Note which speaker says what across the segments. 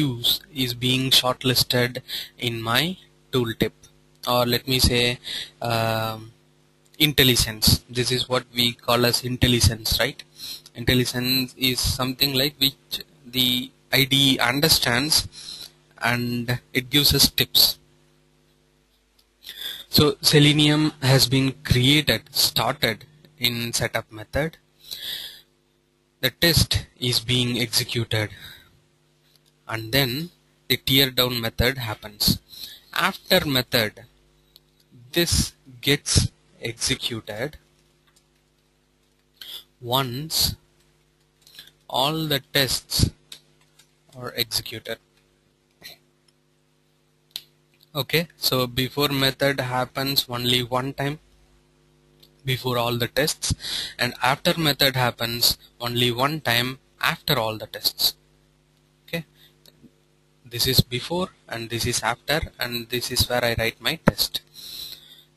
Speaker 1: use is being shortlisted in my tooltip, or let me say IntelliSense. This is what we call as IntelliSense, right? IntelliSense is something like which the IDE understands and it gives us tips. So Selenium has been started in setup method. The test is being executed and then the tear down method happens. After method, this gets executed once all the tests are executed. Okay, so before method happens only one time before all the tests, and after method happens only one time after all the tests. Okay, this is before and this is after, and this is where I write my test.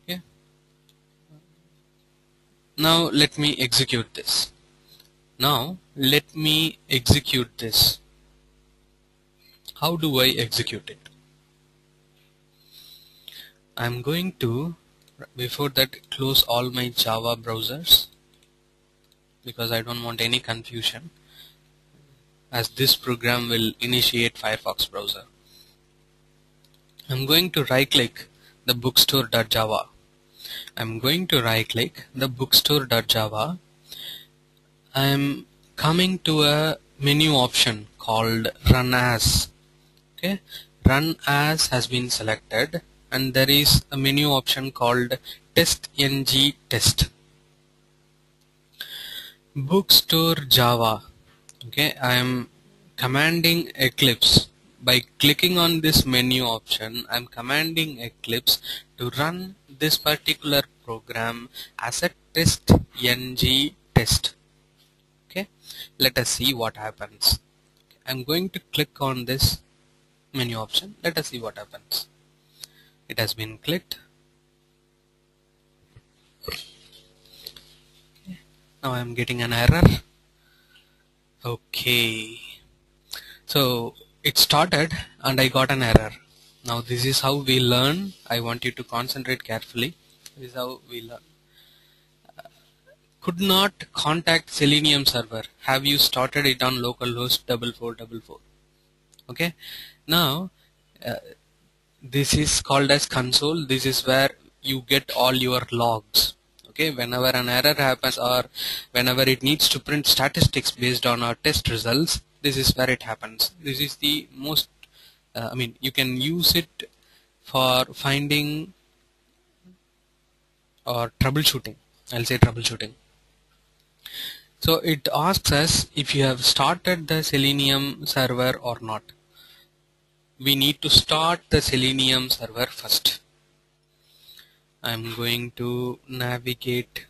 Speaker 1: Okay, now let me execute this. How do I execute it? I'm going to, before that, close all my Java browsers because I don't want any confusion, as this program will initiate Firefox browser. I'm going to right click the bookstore.java. I'm coming to a menu option called Run As. Okay, Run As has been selected, and there is a menu option called Test-ng Test. Bookstore Java. Okay, I am commanding Eclipse. By clicking on this menu option, I am commanding Eclipse to run this particular program as a test-ng test. Okay, let us see what happens. I'm going to click on this menu option. Let us see what happens. It has been clicked. Now I'm getting an error. Okay, so it started and I got an error. Now this is how we learn. I want you to concentrate carefully. This is how we learn. Could not contact Selenium server. Have you started it on localhost 4444? Okay, now this is called as console. This is where you get all your logs. Okay, whenever an error happens or whenever it needs to print statistics based on our test results, this is where it happens. This is the most you can use it for finding or troubleshooting. I'll say troubleshooting. So it asks us if you have started the Selenium server or not. We need to start the Selenium server first. I'm going to navigate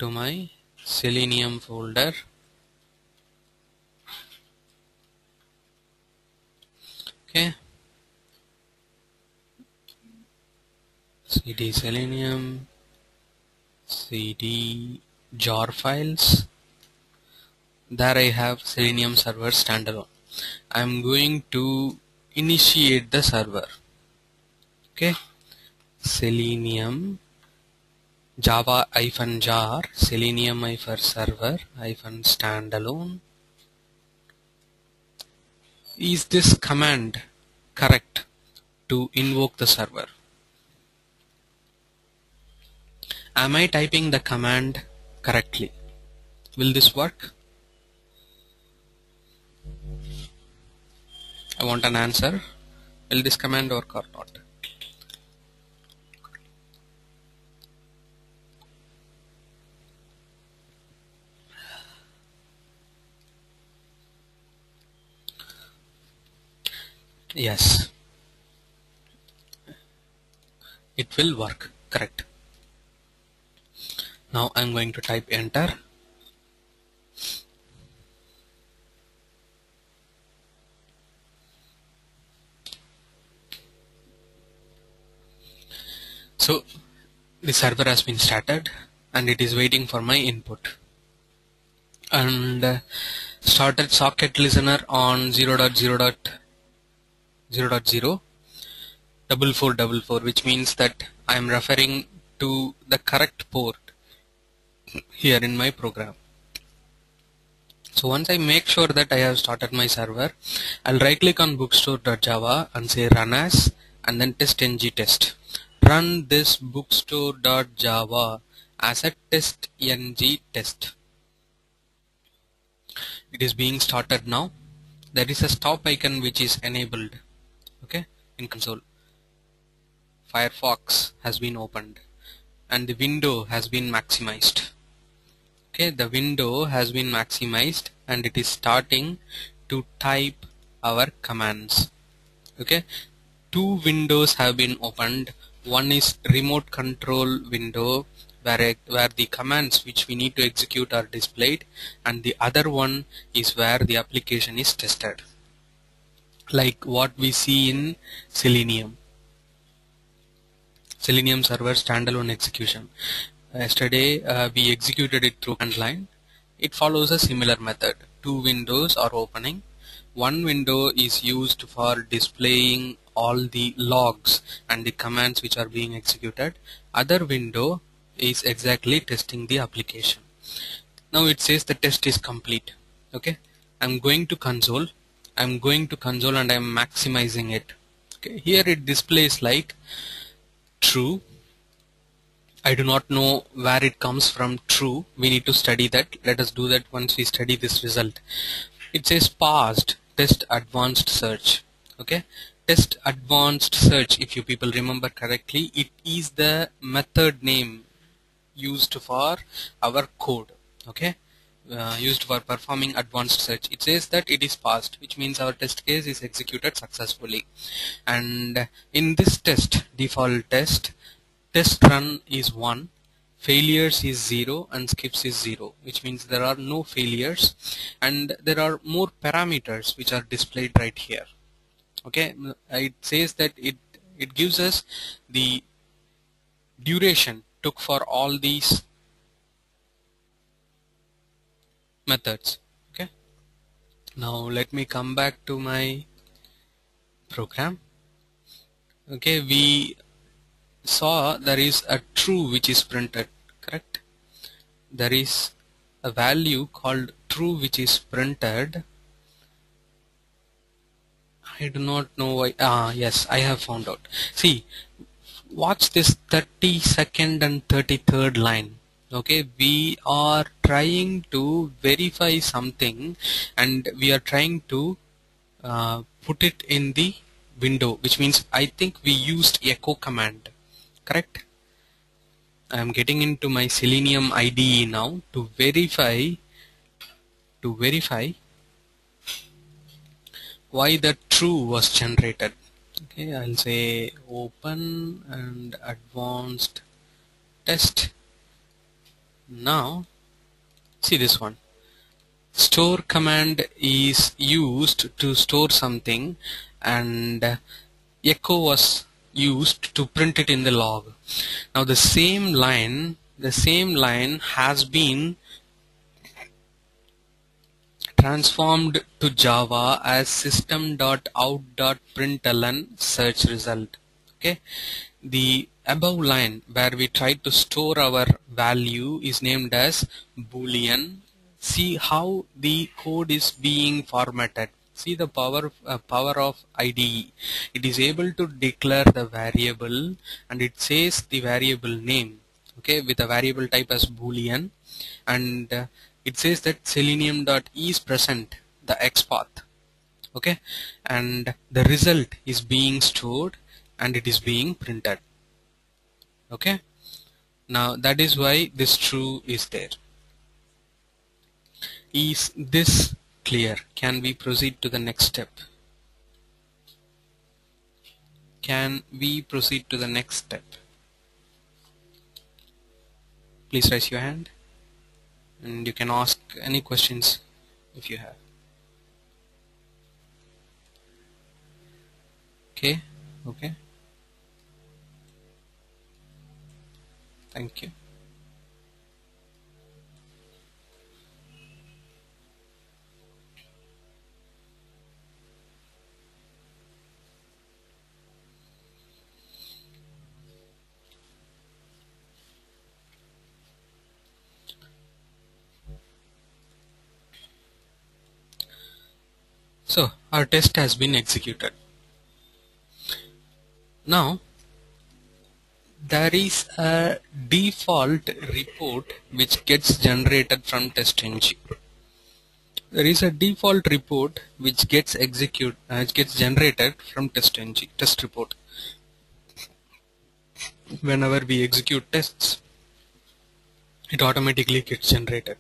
Speaker 1: to my Selenium folder. Okay, cd Selenium, cd jar files. There I have Selenium server standalone. I'm going to initiate the server. Okay, Selenium java -jar Selenium server -standalone. Is this command correct to invoke the server? Am I typing the command correctly? Will this work? I want an answer. Will this command work or not? Yes, it will work. Correct. Now I'm going to type enter. So the server has been started and it is waiting for my input. And started socket listener on 0.0.0.0.4444, which means that I am referring to the correct port here in my program. So once I make sure that I have started my server, I'll right click on bookstore.java and say run as, and then test ng test. Run this bookstore.java as a test ng test. It is being started now. There is a stop icon which is enabled, okay, in console. Firefox has been opened and the window has been maximized. Okay, the window has been maximized and it is starting to type our commands. Okay, two windows have been opened. One is remote control window where the commands which we need to execute are displayed, and the other one is where the application is tested, like what we see in Selenium server standalone execution. Yesterday we executed it through command line. It follows a similar method. Two windows are opening. One window is used for displaying all the logs and the commands which are being executed. Other window is exactly testing the application. Now it says the test is complete. Okay, I'm going to console and I'm maximizing it. Okay, here it displays like true. I do not know where it comes from true. We need to study that. Let us do that once we study this result. It says passed test advanced search. Okay, test advanced search, if you people remember correctly, it is the method name used for our code. Okay, used for performing advanced search. It says that it is passed, which means our test case is executed successfully. And in this test, default test run is 1, failures is 0, and skips is 0, which means there are no failures, and there are more parameters which are displayed right here. Okay, it says that it gives us the duration took for all these methods. Okay, now let me come back to my program. Okay, we saw there is a true which is printed, correct? There is a value called true which is printed. I do not know why. Yes, I have found out. See, watch this 32nd and 33rd line. Okay, we are trying to verify something and we are trying to put it in the window, which means I think we used echo command, correct? I am getting into my Selenium IDE now to verify why the true was generated. Okay, I'll say open and advanced test. Now see this one. Store command is used to store something, and echo was used to print it in the log. Now the same line has been transformed to Java as system.out.println search result. Okay, the above line where we try to store our value is named as boolean. See how the code is being formatted. See the power of IDE. It is able to declare the variable and it says the variable name, okay, with a variable type as boolean, and it says that selenium.e is present, the XPath, okay, and the result is being stored and it is being printed. Okay, now that is why this true is there. Is this clear? Can we proceed to the next step? Can we proceed to the next step? Please raise your hand and you can ask any questions if you have. Okay, okay, thank you. So our test has been executed. Now there is a default report which gets generated from TestNG. There is a default report which gets generated from TestNG test report. Whenever we execute tests, it automatically gets generated.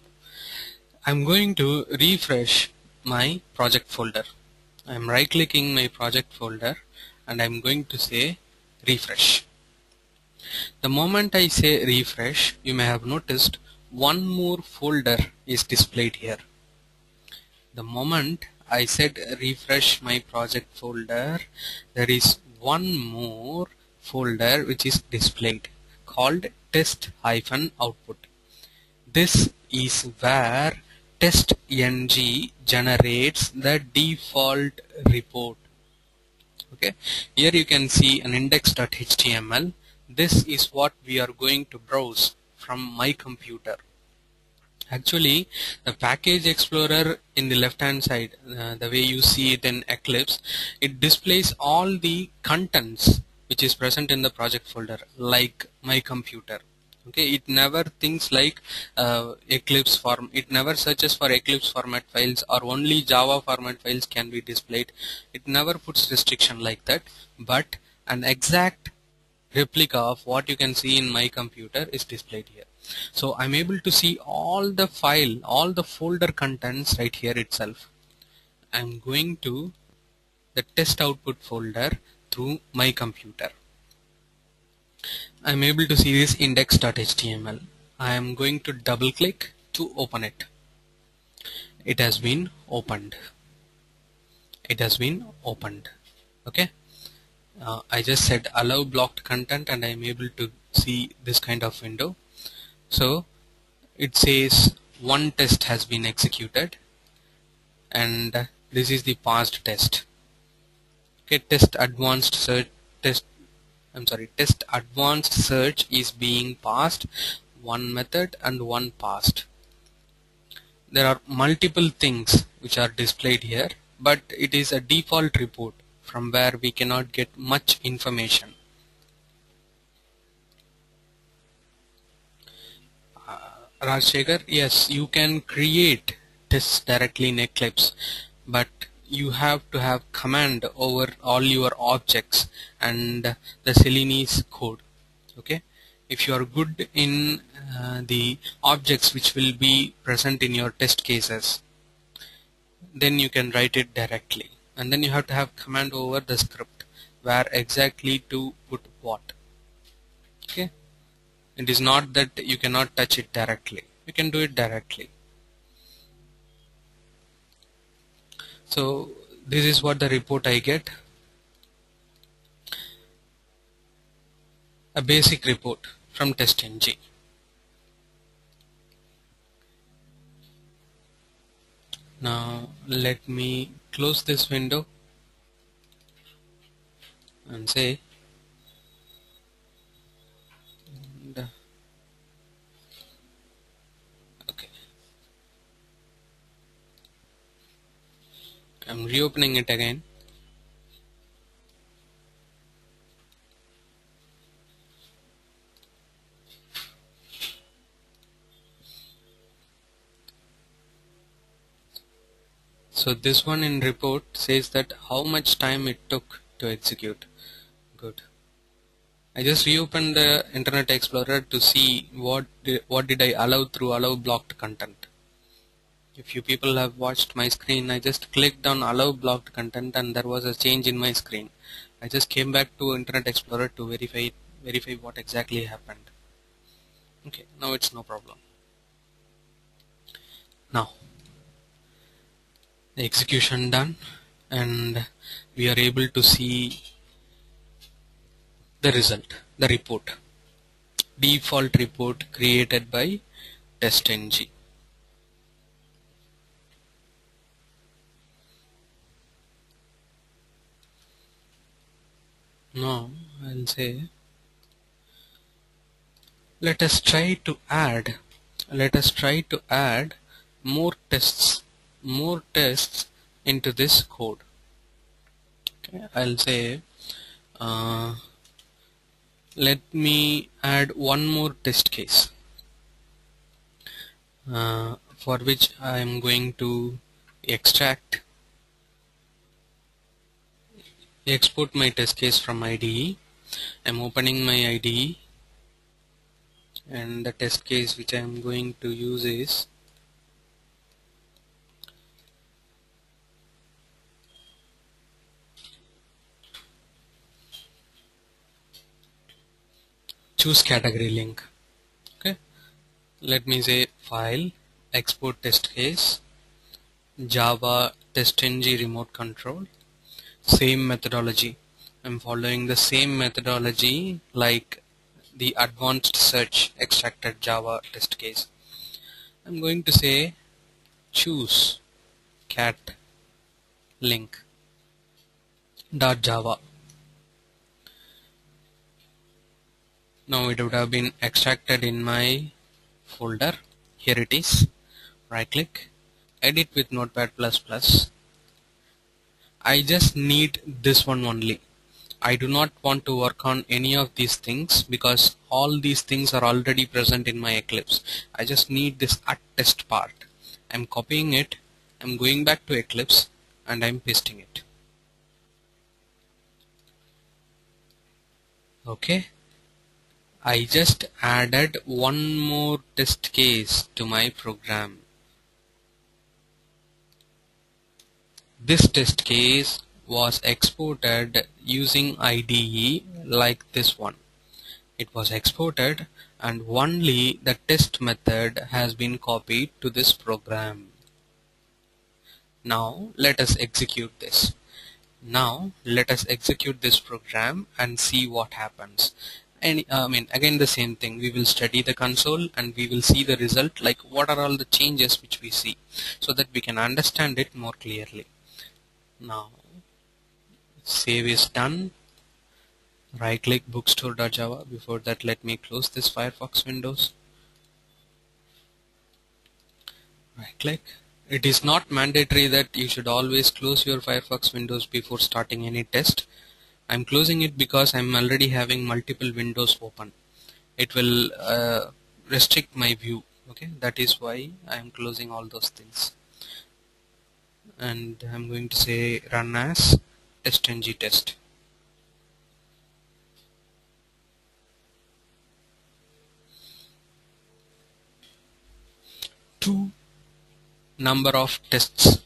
Speaker 1: I'm going to refresh my project folder. I'm right clicking my project folder and I'm going to say refresh. The moment I say refresh, you may have noticed one more folder is displayed here. The moment I said refresh my project folder, there is one more folder which is displayed called test-output. This is where TestNG generates the default report. Okay, here you can see an index.html. This is what we are going to browse from my computer. Actually, the package explorer in the left hand side, the way you see it in Eclipse, it displays all the contents which is present in the project folder like my computer. Okay, it never thinks like Eclipse form. It never searches for Eclipse format files or only Java format files can be displayed. It never puts restriction like that, but an exact replica of what you can see in my computer is displayed here. So I'm able to see all the folder contents right here itself. I'm going to the test output folder through my computer. I'm able to see this index.html. I am going to double click to open it. It has been opened. It has been opened. Okay. I just said allow blocked content and I'm able to see this kind of window. So it says one test has been executed and this is the passed test. Okay, test advanced search is being passed, one method and one passed. There are multiple things which are displayed here, but it is a default report from where we cannot get much information. Rajshekhar, yes, you can create tests directly in Eclipse, but you have to have command over all your objects and the Seleni's code. Okay, if you are good in the objects which will be present in your test cases, then you can write it directly, and then you have to have command over the script where exactly to put what. Okay. It is not that you cannot touch it directly. You can do it directly. So this is what the report I get. A basic report from TestNG. Now let me close this window and say okay. I'm reopening it again. So this one in report says that how much time it took to execute. Good. I just reopened the Internet Explorer to see what did I allow through allow blocked content. If you people have watched my screen, I just clicked on allow blocked content and there was a change in my screen. I just came back to Internet Explorer to verify what exactly happened. Okay, now it's no problem. Now the execution done and we are able to see the result, the report, default report created by TestNG. Now I'll say let us try to add more tests into this code. Okay, I'll say let me add one more test case, for which I am going to export my test case from IDE. I'm opening my IDE, and the test case which I am going to use is choose category link. Okay, let me say file, export test case, Java testng remote control, same methodology. I'm following the same methodology like the advanced search extracted Java test case. I'm going to say choose cat link dot java. Now it would have been extracted in my folder. Here it is. Right click, edit with Notepad++. I just need this one only. I do not want to work on any of these things because all these things are already present in my Eclipse. I just need this @test part. I'm copying it, I'm going back to Eclipse, and I'm pasting it. Okay, I just added one more test case to my program. This test case was exported using IDE like this one. It was exported and only the test method has been copied to this program. Now let us execute this. Now let us execute this program and see what happens. And again the same thing. We will study the console and we will see the result, like what are all the changes which we see, so that we can understand it more clearly. Now save is done. Right click bookstore.java. Before that, let me close this Firefox windows. Right click. It is not mandatory that you should always close your Firefox windows before starting any test. I'm closing it because I'm already having multiple windows open. It will restrict my view. Okay, that is why I'm closing all those things. And I'm going to say run as testng test. Two number of tests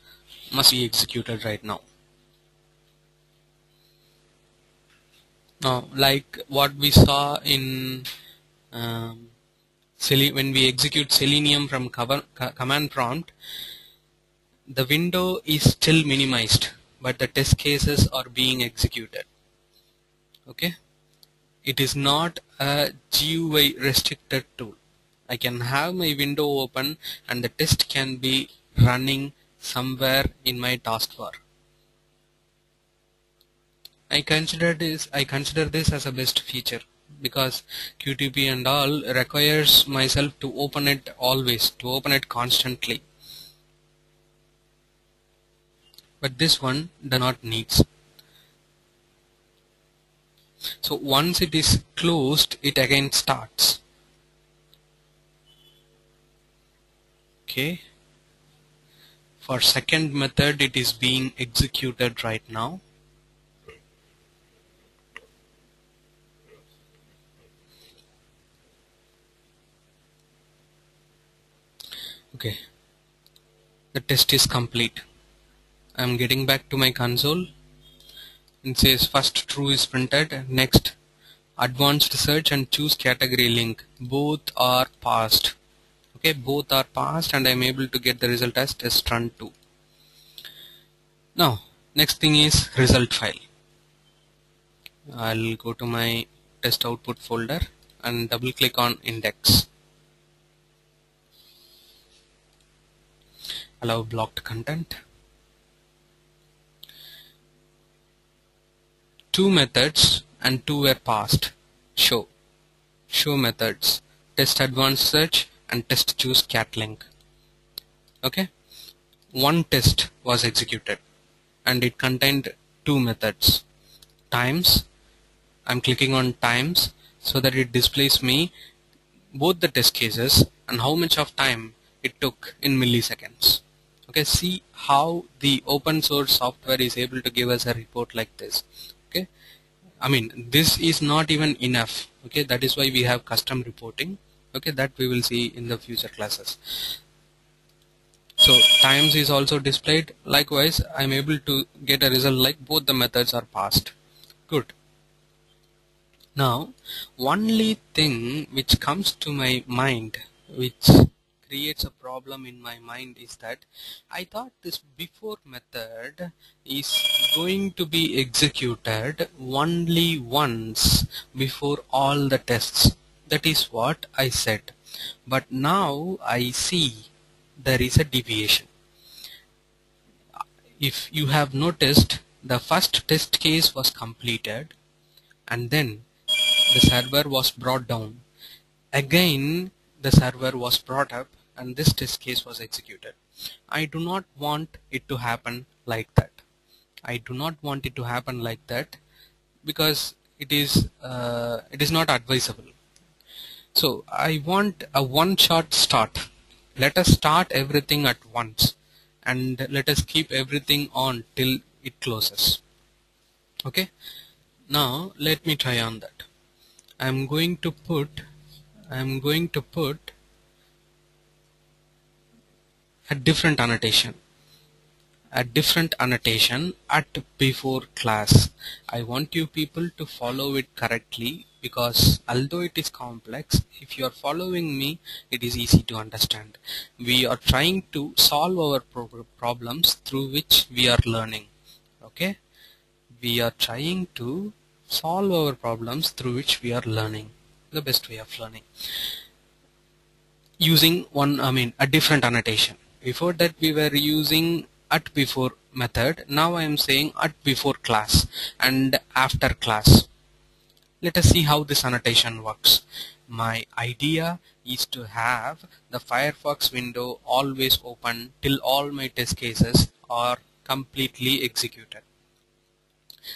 Speaker 1: must be executed right now. Now, like what we saw in when we execute Selenium from command prompt, the window is still minimized, but the test cases are being executed. Okay, it is not a GUI restricted tool. I can have my window open and the test can be running somewhere in my taskbar. I consider this as a best feature because QTP and all requires myself to open it always, to open it constantly. But this one does not needs. So once it is closed, it again starts. Okay. For second method, it is being executed right now. Okay. The test is complete. I'm getting back to my console. It says first true is printed. Next, advanced search and choose category link. Both are passed. Okay, both are passed and I'm able to get the result as test run 2. Now, next thing is result file. I'll go to my test output folder and double click on index. Allow blocked content. Two methods and two were passed. Show methods, test advanced search and test choose cat link. Okay, one test was executed. and it contained two methods. Times, I'm clicking on times so that it displays me both the test cases and how much of time it took in milliseconds. Okay, see how the open source software is able to give us a report like this. Okay, I mean, this is not even enough. Okay, that is why we have custom reporting. Okay, that we will see in the future classes. So times is also displayed. Likewise, I'm able to get a result like both the methods are passed. Good. Now, only thing which comes to my mind, which creates a problem in my mind, is that I thought this before method is going to be executed only once before all the tests. That is what I said. But now I see there is a deviation. If you have noticed, the first test case was completed and then the server was brought down. Again, the server was brought up and this test case was executed. I do not want it to happen like that. I do not want it to happen like that because it is not advisable. So I want a one-shot start. Let us start everything at once and let us keep everything on till it closes. Okay. Now let me try on that. I'm going to put a different annotation at before class. I want you people to follow it correctly because although it is complex, if you are following me, it is easy to understand. We are trying to solve our problems through which we are learning. Okay, we are trying to solve our problems through which we are learning, the best way of learning, using a different annotation. Before that we were using at before method. Now I am saying at before class and after class. Let us see how this annotation works. My idea is to have the Firefox window always open till all my test cases are completely executed.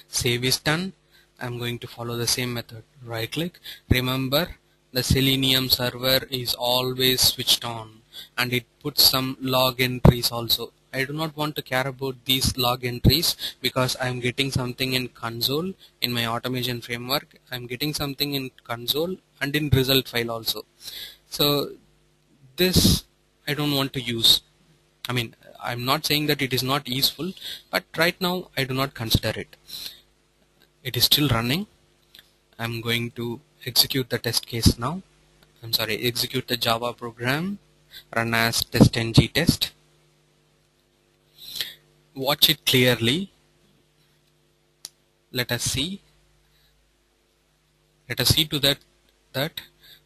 Speaker 1: Save is done. I'm going to follow the same method. Right click. Remember, the Selenium server is always switched on and it puts some log entries also. I do not want to care about these log entries because I'm getting something in console. In my automation framework, I'm getting something in console and in result file also. So this I don't want to use. I mean, I'm not saying that it is not useful, but right now I do not consider it. It is still running. I'm going to execute the test case now. Execute the Java program, run as testng test. Watch it clearly. Let us see to that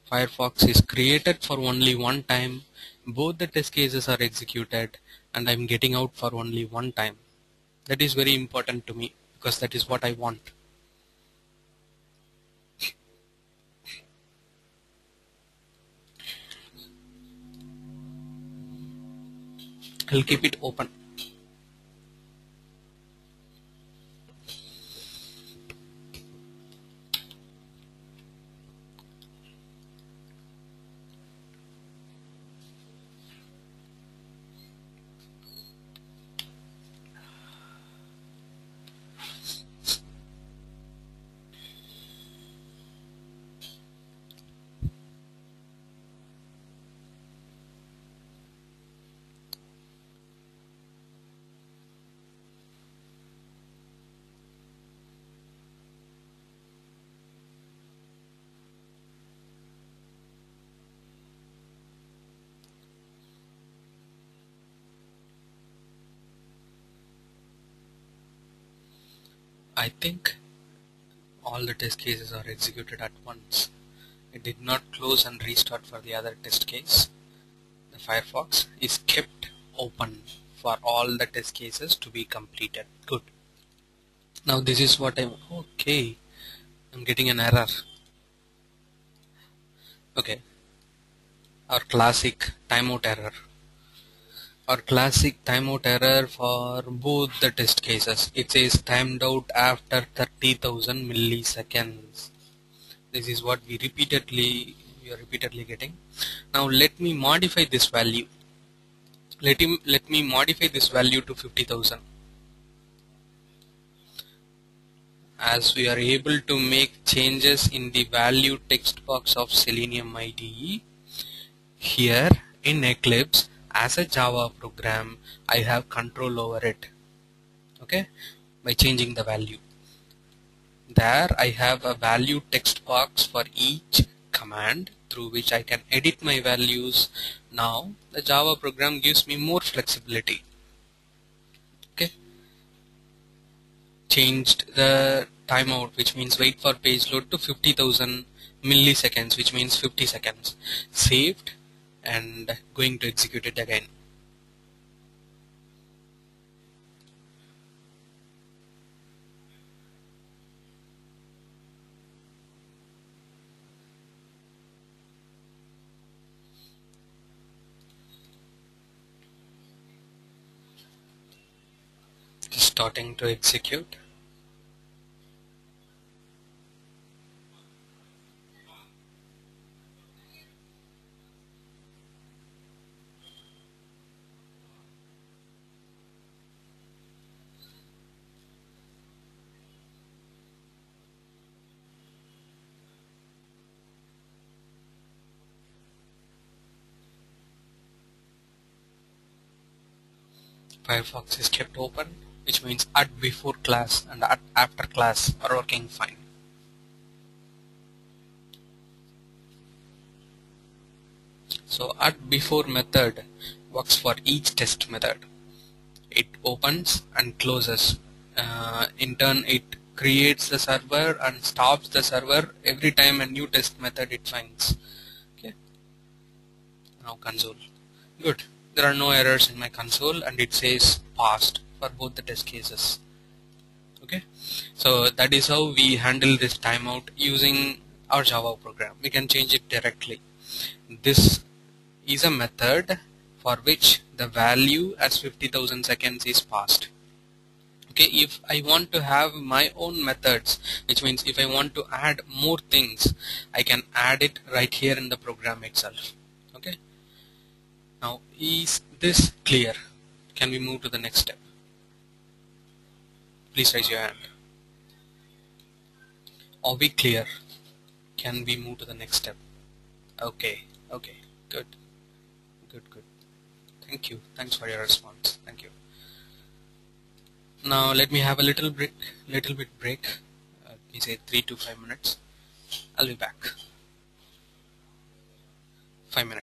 Speaker 1: Firefox is created for only one time. Both the test cases are executed and I'm getting out for only one time. That is very important to me because that is what I want. I'll keep it open. I think all the test cases are executed at once. It did not close and restart for the other test case. The Firefox is kept open for all the test cases to be completed. Good. Now this is what I'm getting an error. Okay, our classic timeout error. or classic timeout error for both the test cases. It says timed out after 30,000 milliseconds. This is what we are repeatedly getting. Now let me modify this value. Let me modify this value to 50,000. As we are able to make changes in the value text box of Selenium IDE, here in Eclipse as a Java program, I have control over it, okay, by changing the value. There I have a value text box for each command through which I can edit my values. Now the Java program gives me more flexibility. Okay, changed the timeout, which means wait for page load, to 50,000 milliseconds, which means 50 seconds. Saved and going to execute it again. Starting to execute. Firefox is kept open, which means at before class and at after class are working fine. So at before method works for each test method. It opens and closes. In turn, it creates the server and stops the server every time a new test method it finds. Okay. Now console. Good. There are no errors in my console and it says passed for both the test cases. Okay. So that is how we handle this timeout using our Java program. We can change it directly. This is a method for which the value as 50,000 seconds is passed. Okay, if I want to have my own methods, which means if I want to add more things, I can add it right here in the program itself. Okay. Now, is this clear? Can we move to the next step? Please raise your hand. Are we clear? Can we move to the next step? Okay. Okay. Good. Good. Good. Thank you. Thanks for your response. Thank you. Now let me have a little bit break. Let me say 3 to 5 minutes. I'll be back. 5 minutes.